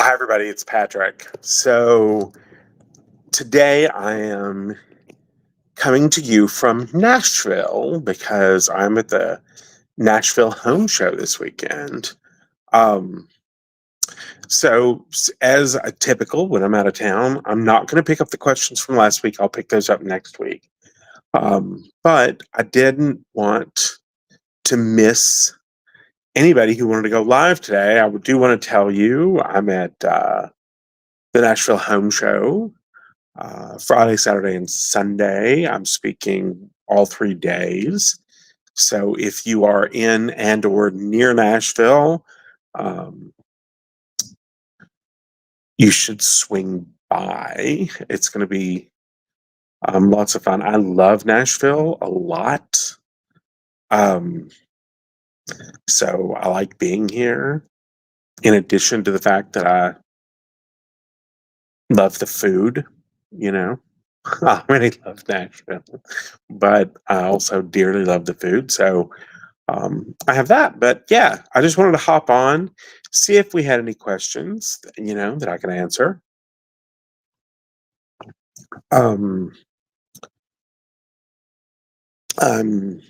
Hi, everybody. It's Patrick. So today I am coming to you from Nashville because I'm at the Nashville Home Show this weekend. Um, as a typical, when I'm out of town, I'm not going to pick up the questions from last week. I'll pick those up next week. But I didn't want to miss anybody who wanted to go live today. I do want to tell you I'm at the Nashville Home Show. Friday, Saturday, and Sunday. I'm speaking all 3 days. So if you are in and or near Nashville, um, you should swing by. It's going to be lots of fun. I love Nashville a lot. Um, so I like being here. In addition to the fact that I love the food, you know. I really love Nashville, but I also dearly love the food. So I have that. But yeah, I just wanted to hop on, see if we had any questions, that I can answer. Um, I'm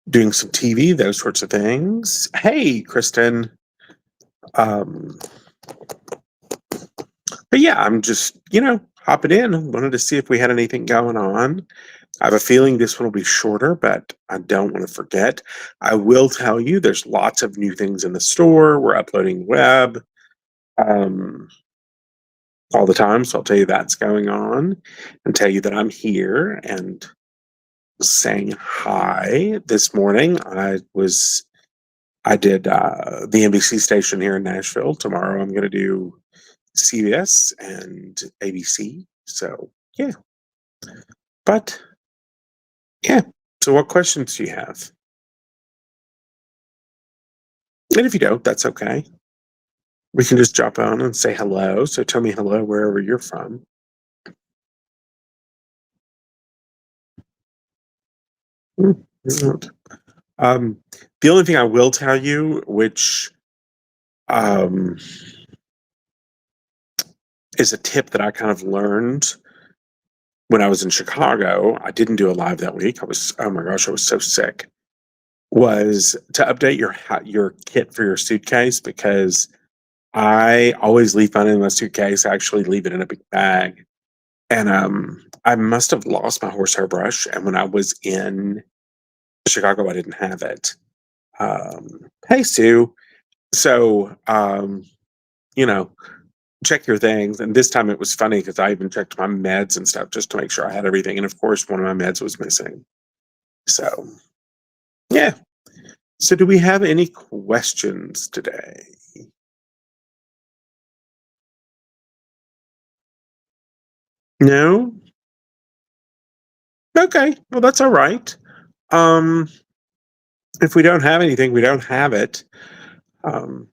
doing some TV, those sorts of things. Hey, Kristen. Um, but yeah, I'm just, hopping in. Wanted to see if we had anything going on. I have a feeling this one will be shorter, but I don't want to forget. I will tell you there's lots of new things in the store. We're uploading web um, all the time. So I'll tell you that's going on and tell you that I'm here and saying hi this morning. I did the NBC station here in Nashville. Tomorrow I'm going to do CBS and ABC. So yeah, but yeah. So what questions do you have? And if you don't, that's okay. We can just drop on and say hello. So tell me hello wherever you're from. Um, the only thing I will tell you, which um, is a tip that I kind of learned when I was in Chicago. I didn't do a live that week. Oh my gosh, I was so sick. Was to update your kit for your suitcase because I always leave mine in my suitcase. I actually leave it in a big bag. And I must have lost my horsehair brush. And when I was in Chicago, I didn't have it. Hey, Sue. So, you know, check your things. And this time it was funny because I even checked my meds and stuff just to make sure I had everything. And of course, one of my meds was missing. So, yeah. So, do we have any questions today? No? Okay. Well, that's all right. Um, if we don't have anything, we don't have it. Um,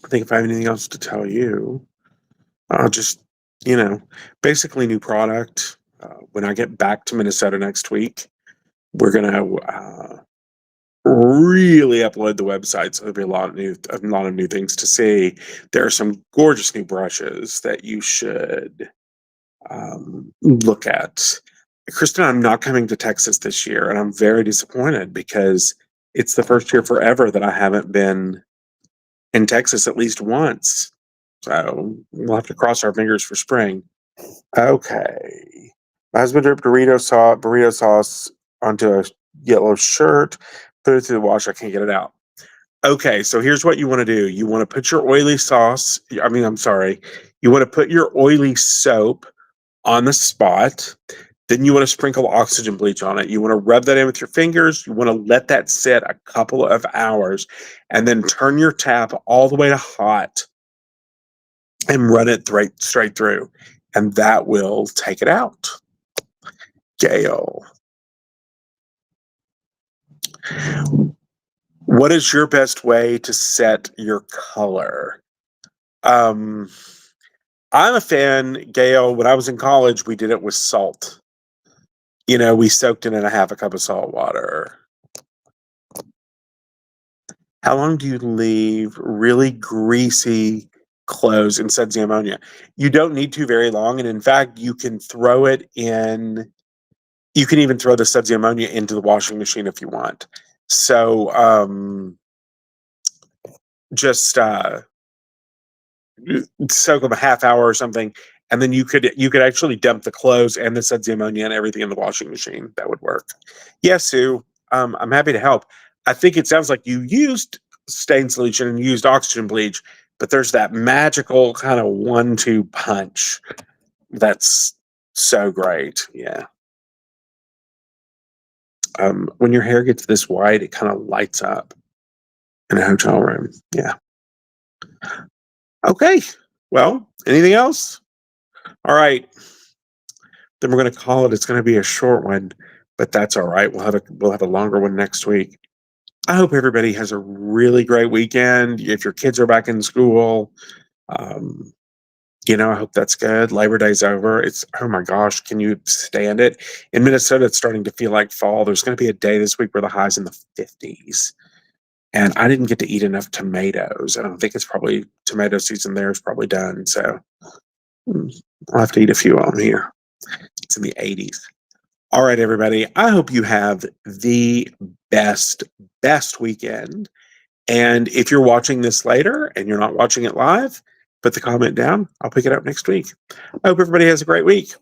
I think if I have anything else to tell you, I'll just, you know, basically new product. When I get back to Minnesota next week, we're gonna really upload the website, so there'll be a lot of new things to see. There are some gorgeous new brushes that you should look at. Kristen, I'm not coming to Texas this year, and I'm very disappointed because it's the first year forever that I haven't been in Texas at least once. So we'll have to cross our fingers for spring. Okay. My husband dripped burrito sauce onto a yellow shirt, put it through the washer. I can't get it out. Okay, so here's what you want to do. You want to put your oily sauce, I'm sorry. You want to put your oily soap on the spot. Then you want to sprinkle oxygen bleach on it. You want to rub that in with your fingers. You want to let that sit a couple of hours and then turn your tap all the way to hot and run it straight through. And that will take it out. Gail, what is your best way to set your color? Um, I'm a fan, Gail. When I was in college, we did it with salt. We soaked it in a half a cup of salt water. How long do you leave really greasy clothes in sudsy ammonia? You don't need to very long, and in fact, you can throw it in. You can even throw the sudsy ammonia into the washing machine if you want. So just soak them a half hour or something, and then you could actually dump the clothes and the sudsy ammonia and everything in the washing machine. That would work. Yes, Sue. I'm happy to help. I think it sounds like you used stain solution and used oxygen bleach, but there's that magical kind of 1-2 punch that's so great. Yeah. When your hair gets this white, it kind of lights up in a hotel room. Yeah. Okay. Well, anything else? All right. Then we're going to call it. It's going to be a short one, but that's all right. We'll have a longer one next week. I hope everybody has a really great weekend. If your kids are back in school, um, I hope that's good. Labor Day's over. It's, oh my gosh, can you stand it? In Minnesota, it's starting to feel like fall. There's going to be a day this week where the high's in the 50s. And I didn't get to eat enough tomatoes. I don't think it's probably tomato season there is probably done. So I'll have to eat a few of them here. It's in the 80s. All right, everybody. I hope you have the best weekend. And if you're watching this later and you're not watching it live, put the comment down. I'll pick it up next week. I hope everybody has a great week.